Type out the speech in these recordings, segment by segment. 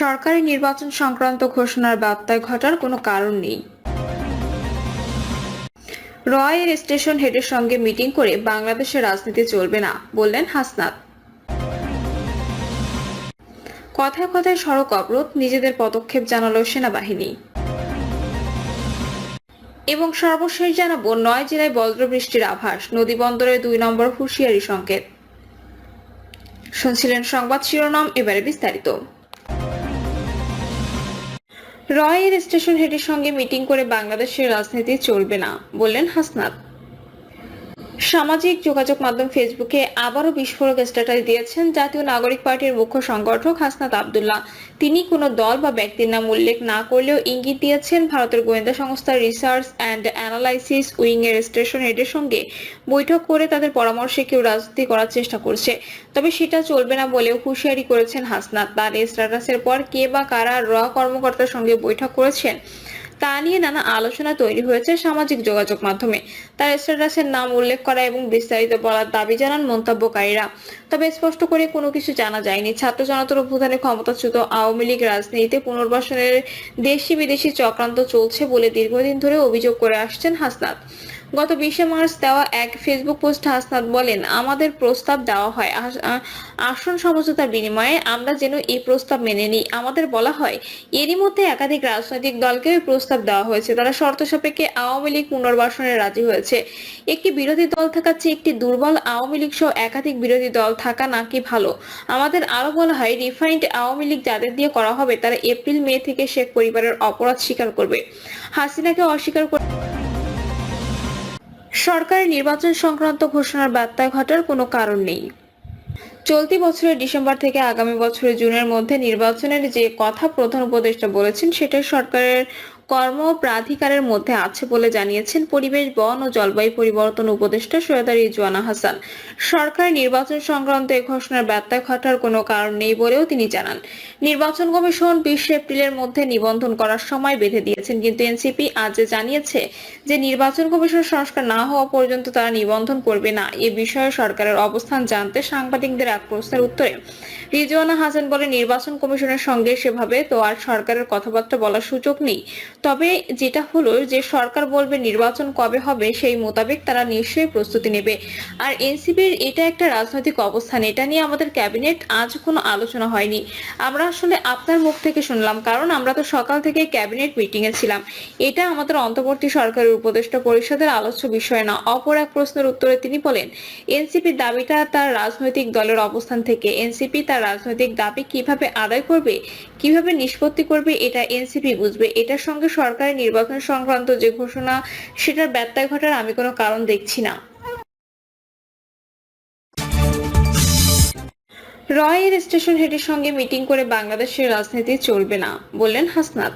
সরকারি নির্বাচন সংক্রান্ত ঘোষণার ব্যত্যয় ঘটার কোনো কারণ নেই। রয়ের স্টেশন হেডের সঙ্গে মিটিং করে বাংলাদেশের রাজনীতি চলবে না, বললেন হাসনাত। কথায় কথায় সড়ক অবরোধ, নিজেদের পদক্ষেপ জানালো সেনাবাহিনী। এবং সর্বশেষ জানাবো 9 জেলায় বজ্রবৃষ্টির আভাস, নদী বন্দরে 2 নম্বর হুঁশিয়ারি সংকেত। শুনছিলেন সংবাদ শিরোনাম, এবারে বিস্তারিত। রয়ের স্টেশন হেডের সঙ্গে মিটিং করে বাংলাদেশের রাজনীতি চলবে না, বললেন হাসনাত। সামাজিক যোগাযোগ মাধ্যম ফেসবুকে আবারও বিস্ফোরক স্ট্যাটাস দিয়েছেন জাতীয় নাগরিক পার্টির মুখ্য সংগঠক হাসনাত আব্দুল্লাহ। তিনি কোনো দল বা ব্যক্তির নাম উল্লেখ না করলেও ইঙ্গিত দিয়েছেন ভারতের গোয়েন্দা সংস্থা রিসার্চ অ্যান্ড অ্যানালাইসিস উইং এর স্টেশন হেডের সঙ্গে বৈঠক করে তাদের পরামর্শে কেউ রাজনীতি করার চেষ্টা করছে, তবে সেটা চলবে না বলেও হুঁশিয়ারি করেছেন হাসনাত। তার এই স্ট্যাটাসের পর কে বা কারা কর্মকর্তার সঙ্গে বৈঠক করেছেন তা নিয়ে নানা আলোচনা তৈরি হয়েছে সামাজিক যোগাযোগ মাধ্যমে। তার স্ট্যাটাসের নাম উল্লেখ করা এবং বিস্তারিত বলার দাবি জানান মন্তব্যকারীরা, তবে স্পষ্ট করে কোনো কিছু জানা যায়নি। ছাত্র জনতার অভ্যুত্থানে ক্ষমতাচ্যুত আওয়ামী লীগ রাজনীতিতে পুনর্বাসনের দেশি বিদেশি চক্রান্ত চলছে বলে দীর্ঘদিন ধরে অভিযোগ করে আসছেন হাসনাত। গত 20 মার্চ দেওয়া এক ফেসবুক পোস্টে হাসনাত বলেন, আমাদের প্রস্তাব দেওয়া হয় আসন সমঝোতার বিনিময়ে আমরা যেন এই প্রস্তাব মেনে নিই। আমাদের বলা হয় এরই মধ্যে একাধিক রাজনৈতিক দলকে ওই প্রস্তাব দেওয়া হয়েছে, তারা শর্ত সাপেক্ষে আওয়ামী লীগ পুনর্বাসনে রাজি হয়েছে। একটি বিরোধী দল থাকার চেয়ে একটি দুর্বল আওয়ামী লীগ সহ একাধিক বিরোধী দল থাকা নাকি ভালো। আমাদের আরো বলা হয় রিফাইন্ড আওয়ামী লীগ যাদের দিয়ে করা হবে তারা এপ্রিল মে থেকে শেখ পরিবারের অপরাধ স্বীকার করবে, হাসিনাকে অস্বীকার করবে। সরকারি নির্বাচন সংক্রান্ত ঘোষণার ব্যত্যয় ঘটার কোনো কারণ নেই। চলতি বছরের ডিসেম্বর থেকে আগামী বছরের জুনের মধ্যে নির্বাচনের যে কথা প্রধান উপদেষ্টা বলেছেন সেটাই সরকারের কর্ম প্রাধিকারের মধ্যে আছে বলে জানিয়েছেন পরিবেশ, বন ও জলবায়ু পরিবর্তন উপদেষ্টা সৈয়দা রিজওয়ানা হাসান। সরকার নির্বাচন সংক্রান্ত এই ঘোষণার ব্যত্যয় ঘটার কোনো কারণ নেই বলেও তিনি জানান। নির্বাচন কমিশন 20 এপ্রিলের মধ্যে নিবন্ধন করার সময় বেঁধে দিয়েছেন, কিন্তু এনসিপি আজ জানিয়েছে যে নির্বাচন কমিশন সংস্কার না হওয়া পর্যন্ত তারা নিবন্ধন করবে না। এ বিষয়ে সরকারের অবস্থান জানতে সাংবাদিকদের এক প্রশ্নের উত্তরে রিজওয়ানা হাসান বলেন, নির্বাচন কমিশনের সঙ্গে সেভাবে তো আর সরকারের কথাবার্তা বলার সুযোগ নেই। তবে যেটা হলো যে সরকার বলবে নির্বাচন কবে হবে সেই মোতাবেক তারা নিশ্চয়ই প্রস্তুতি নেবে। আর এনসিপির এটা একটা রাজনৈতিক অবস্থান, এটা নিয়ে আমাদের ক্যাবিনেট আজ কোনো আলোচনা হয়নি। আমরা আসলে আপনার মুখ থেকে শুনলাম, কারণ আমরা তো সকাল থেকে ক্যাবিনেট মিটিং এ ছিলাম। এটা আমাদের অন্তর্বর্তী সরকারের উপদেষ্টা পরিষদের আলোচ্য বিষয় না। অপর এক প্রশ্নের উত্তরে তিনি বলেন, এনসিপির দাবিটা তার রাজনৈতিক দলের অবস্থান থেকে। এনসিপি তার রাজনৈতিক দাবি কিভাবে আদায় করবে, কিভাবে নিষ্পত্তি করবে এটা এনসিপি বুঝবে। এটার সঙ্গে সরকারের নির্বাচন সংক্রান্ত যে ঘোষণা সেটার ব্যত্যয় ঘটার আমি কোনো কারণ দেখছি না। রয়ের স্টেশন হেডের সঙ্গে মিটিং করে বাংলাদেশের রাজনীতি চলবে না, বললেন হাসনাত।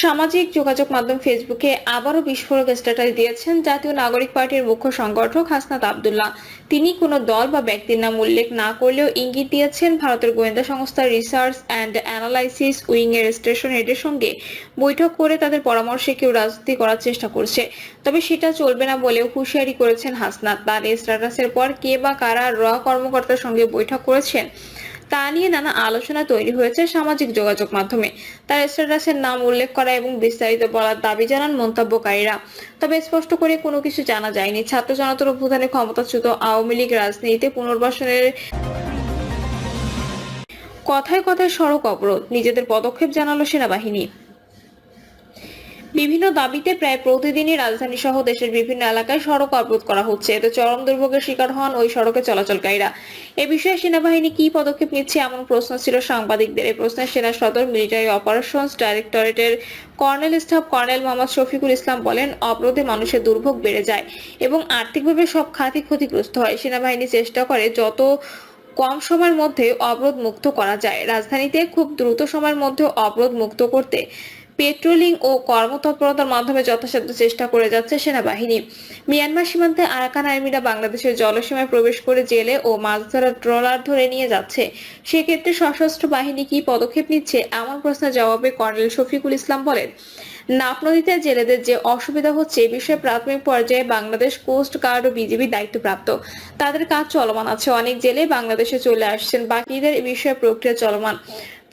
সামাজিক যোগাযোগ মাধ্যম ফেসবুকে আবারও বিস্ফোরক স্ট্যাটাস দিয়েছেন জাতীয় নাগরিক পার্টির মুখ্য সংগঠক হাসনাত আব্দুল্লাহ। তিনি কোনো দল বা ব্যক্তির নাম উল্লেখ না করলেও ইঙ্গিত দিয়েছেন ভারতের গোয়েন্দা সংস্থা রিসার্চ অ্যান্ড অ্যানালাইসিস উইং এর স্টেশন হেডের সঙ্গে বৈঠক করে তাদের পরামর্শে কেউ রাজনীতি করার চেষ্টা করছে, তবে সেটা চলবে না বলেও হুঁশিয়ারি করেছেন হাসনাত। তার এই স্ট্যাটাসের পর কে বা কারা কর্মকর্তার সঙ্গে বৈঠক করেছেন তা নিয়ে নানা আলোচনা তৈরি হয়েছে সামাজিক যোগাযোগ মাধ্যমে। তার স্ট্যাটাসের নাম উল্লেখ করা এবং বিস্তারিত বলার দাবি জানান মন্তব্যকারীরা, তবে স্পষ্ট করে কোনো কিছু জানা যায়নি। ছাত্র জনতার অভ্যুত্থানে ক্ষমতাচ্যুত আওয়ামী লীগ রাজনীতিতে পুনর্বাসনের কথায় কথায় সড়ক অবরোধ, নিজেদের পদক্ষেপ জানালো সেনাবাহিনী। বিভিন্ন দাবিতে প্রায় প্রতিদিনই রাজধানী সহ দেশের বিভিন্ন এলাকায় সড়ক অবরোধ করা হচ্ছে। এতে চরম দুর্ভোগের শিকার হন ওই সড়কে চলাচলকারীরা। এ বিষয়ে সেনাবাহিনী কি পদক্ষেপ নিচ্ছে এমন প্রশ্ন ছিল সাংবাদিকদের। এই প্রশ্নে সেনা সদর মিলিটারি অপারেশনস ডাইরেক্টরেটের colonel staff colonel Mohammad Shafiqul Islam বলেন, অবরোধে মানুষের দুর্ভোগ বেড়ে যায় এবং আর্থিকভাবে সব খাতই ক্ষতিগ্রস্ত হয়। সেনাবাহিনী চেষ্টা করে যত কম সময়ের মধ্যে অবরোধ মুক্ত করা যায়। রাজধানীতে খুব দ্রুত সময়ের মধ্যে অবরোধ মুক্ত করতে পেট্রোলিং ও কর্মতৎপরতার মাধ্যমে যথাসাধ্য চেষ্টা করে যাচ্ছে সেনাবাহিনী। মিয়ানমার সীমান্তে আরাকান আর্মিরা বাংলাদেশের জলসীমায় প্রবেশ করে জেলে ও মাছ ধরার ট্রলার ধরে নিয়ে যাচ্ছে। সেক্ষেত্রে সশস্ত্র বাহিনী কি পদক্ষেপ নিচ্ছে এমন প্রশ্নের জবাবে কর্নেল শফিকুল ইসলাম বলেন, নাপ নদীতে জেলেদের যে অসুবিধা হচ্ছে এ বিষয়ে প্রাথমিক পর্যায়ে বাংলাদেশ কোস্ট গার্ড ও বিজিবি দায়িত্বপ্রাপ্ত। তাদের কাজ চলমান আছে। অনেক জেলে বাংলাদেশে চলে আসছেন, বাকিদের এ বিষয়ে প্রক্রিয়া চলমান।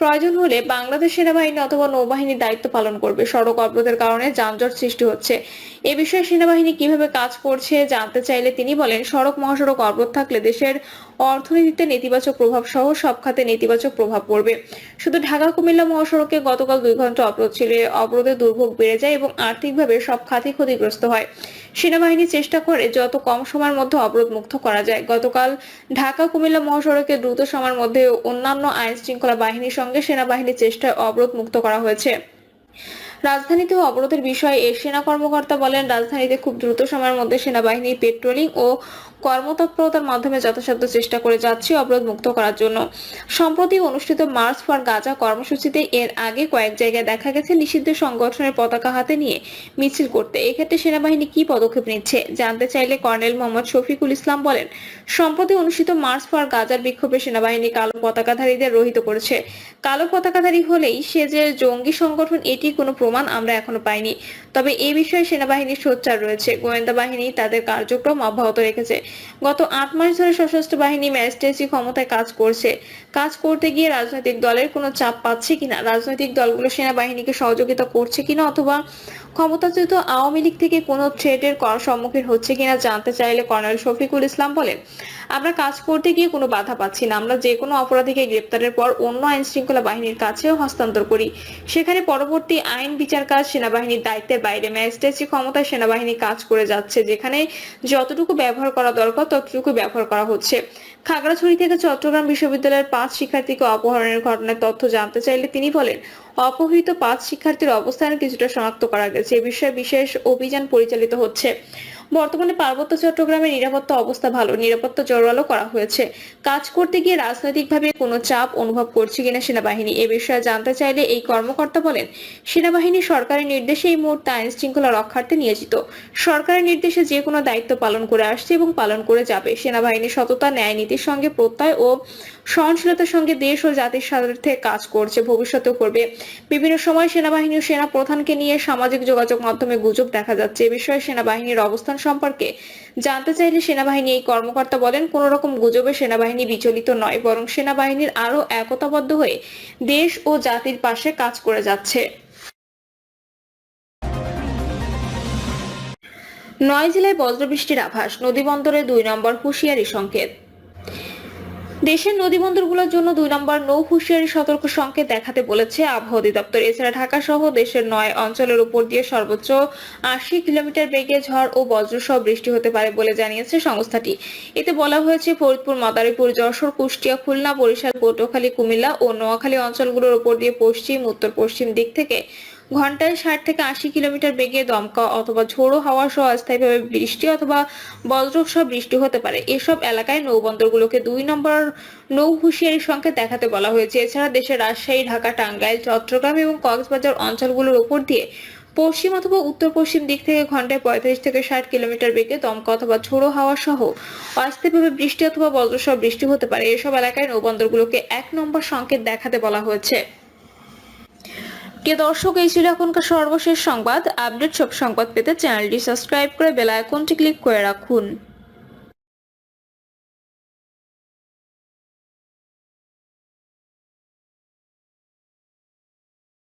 প্রয়োজন হলে বাংলাদেশ সেনাবাহিনী অথবা নৌবাহিনী দায়িত্ব পালন করবে। সড়ক অবরোধের কারণে যানজট সৃষ্টি হচ্ছে। এ বিষয়ে সেনাবাহিনী কিভাবে কাজ করছে জানতে চাইলে তিনি বলেন, সড়ক মহাসড়ক অবরোধ থাকলে দেশের অর্থনীতিতে নেতিবাচক প্রভাব সহ সব খাতে নেতিবাচক প্রভাব পড়বে। শুধু ঢাকা কুমিল্লা মহাসড়কে গতকাল 2 ঘন্টা অবরোধ ছিল। অবরোধে দুর্ভোগ বেড়ে যায় এবং আর্থিকভাবে সব খাতই ক্ষতিগ্রস্ত হয়। সেনাবাহিনী চেষ্টা করে যত কম সময়ের মধ্যে অবরোধ মুক্ত করা যায়। গতকাল ঢাকা কুমিল্লা মহাসড়কে দ্রুত সময়ের মধ্যে অন্যান্য আইন শৃঙ্খলা বাহিনীর সঙ্গে সেনাবাহিনীর চেষ্টায় অবরোধ মুক্ত করা হয়েছে। রাজধানীতেও অবরোধের বিষয়ে এর সেনা কর্মকর্তা বলেন, রাজধানীতে খুব দ্রুত সময়ের মধ্যে সেনাবাহিনী পেট্রোলিং ও কর্মতৎপরতার মাধ্যমে যথাসাধ্য চেষ্টা করে যাচ্ছে অবরোধ মুক্ত করার জন্য। সম্প্রতি অনুষ্ঠিত মার্চ ফর গাজা কর্মসূচিতে এর আগে কয়েক জায়গায় দেখা গেছে নিষিদ্ধ সংগঠনের পতাকা হাতে নিয়ে মিছিল করতে। এক্ষেত্রে সেনাবাহিনী কি পদক্ষেপ নিচ্ছে জানতে চাইলে কর্নেল মোহাম্মদ শফিকুল ইসলাম বলেন, সম্প্রতি অনুষ্ঠিত মার্চ ফর গাজার বিক্ষোভে সেনাবাহিনী কালো পতাকাধারীদের রহিত করেছে। কালো পতাকাধারী হলেই সে যে জঙ্গি সংগঠন এটি কোনো প্রমাণ আমরা এখনো পাইনি। তবে এই বিষয়ে সেনাবাহিনী সোচ্চার রয়েছে। গোয়েন্দা বাহিনী তাদের কার্যক্রম অব্যাহত রেখেছে। গত 8 মাস ধরে সশস্ত্র বাহিনী ম্যাজিস্ট্রেসি ক্ষমতায় কাজ করছে। কাজ করতে গিয়ে রাজনৈতিক দলের কোনো চাপ পাচ্ছে কিনা, রাজনৈতিক দলগুলো সেনাবাহিনীকে সহযোগিতা করছে কিনা অথবা ক্ষমতাচ্যুত আওয়ামী লীগ থেকে কোনো থ্রেটের সম্মুখীন হচ্ছে কিনা জানতে চাইলে কর্নেল শফিকুল ইসলাম বলেন, আমরা কাজ করতে গিয়ে কোনো বাধা পাচ্ছি না। আমরা যে কোনো অপরাধীকে গ্রেপ্তারের পর অন্য আইন শৃঙ্খলা বাহিনীর কাছেও হস্তান্তর করি। সেখানে পরবর্তী আইন বিচার কাজ সেনাবাহিনীর দায়িত্বের বাইরে। ম্যাজিস্ট্রেসি ক্ষমতায় সেনাবাহিনী কাজ করে যাচ্ছে। যেখানে যতটুকু ব্যবহার করা দরকার ততটুকু ব্যবহার করা হচ্ছে। খাগড়াছড়ি থেকে চট্টগ্রাম বিশ্ববিদ্যালয়ের 5 শিক্ষার্থীকে অপহরণের ঘটনার তথ্য জানতে চাইলে তিনি বলেন, অপহৃত 5 শিক্ষার্থীর অবস্থান কিছুটা শনাক্ত করা গেছে। এ বিষয়ে বিশেষ অভিযান পরিচালিত হচ্ছে। বর্তমানে পার্বত্য চট্টগ্রামের নিরাপত্তা অবস্থা ভালো, নিরাপত্তা জোরালো করা হয়েছে। কাজ করতে গিয়ে রাজনৈতিকভাবে কোনো চাপ অনুভব করছে কিনা সেনাবাহিনী এ বিষয়ে জানতে চাইলে এই কর্মকর্তা বলেন, সেনাবাহিনী সরকারের নির্দেশে এই মুহূর্তে আইন শৃঙ্খলা রক্ষার্থে নিয়োজিত। সরকারের নির্দেশে যে কোনো দায়িত্ব পালন করে আসছে এবং পালন করে যাবে। সেনাবাহিনী সততা, ন্যায় নীতির সঙ্গে প্রত্যয় ও সহনশীলতার সঙ্গে দেশ ও জাতির স্বার্থে কাজ করছে, ভবিষ্যতেও করবে। বিভিন্ন সময় সেনাবাহিনী ও সেনা প্রধানকে নিয়ে সামাজিক যোগাযোগ মাধ্যমে গুজব দেখা যাচ্ছে। এ বিষয়ে সেনাবাহিনীর অবস্থান সম্পর্কে জানতে চাইলে সেনাবাহিনী এই কর্মকর্তা বলেন, কোন রকম গুজবে সেনাবাহিনী বিচলিত নয়, বরং সেনাবাহিনীর আরো একতাবদ্ধ হয়ে দেশ ও জাতির পাশে কাজ করে যাচ্ছে। 9 জেলায় বজ্রবৃষ্টির আভাস, নদীবন্দরে 2 নম্বর হুঁশিয়ারি সংকেত। দেশের নদীবন্দরগুলোর জন্য 2 নম্বর নৌ হুঁশিয়ারি সতর্ক সংকেত দেখাতে বলেছে আবহাওয়া অধিদপ্তর। এছাড়া ঢাকা সহ দেশের 9 অঞ্চলের উপর দিয়ে সর্বোচ্চ 80 কিলোমিটার বেগে ঝড় ও বজ্রসহ বৃষ্টি হতে পারে বলে জানিয়েছে সংস্থাটি। এতে বলা হয়েছে, ফরিদপুর, মাদারীপুর, যশোর, কুষ্টিয়া, খুলনা, বরিশাল, পটুয়াখালী, কুমিল্লা ও নোয়াখালী অঞ্চলগুলোর উপর দিয়ে পশ্চিম, উত্তর পশ্চিম দিক থেকে ঘন্টায় 60 থেকে 80 কিলোমিটার বেগে দমকা অথবা ঝোড়ো হাওয়া সহ অস্থায়ীভাবে বৃষ্টি অথবা বজ্রসহ বৃষ্টি হতে পারে। এসব এলাকায় নৌবন্দরগুলোকে 2 নম্বর নৌ হুঁশিয়ারি সংকেত দেখাতে বলা হয়েছে। এছাড়া দেশের রাজশাহী, ঢাকা, টাঙ্গাইল, চট্টগ্রাম এবং কক্সবাজার অঞ্চলগুলোর উপর দিয়ে পশ্চিম অথবা উত্তর পশ্চিম দিক থেকে ঘন্টায় 35 থেকে 60 কিলোমিটার বেগে দমকা অথবা ঝোড়ো হাওয়া সহ অস্থায়ীভাবে বৃষ্টি অথবা বজ্রসহ বৃষ্টি হতে পারে। এসব এলাকায় নৌবন্দরগুলোকে 1 নম্বর সংকেত দেখাতে বলা হয়েছে। প্রিয় দর্শক, এই ছিল এখনকার সর্বশেষ সংবাদ। আপডেট সব সংবাদ পেতে চ্যানেলটি সাবস্ক্রাইব করে বেল আইকনটি ক্লিক করে রাখুন।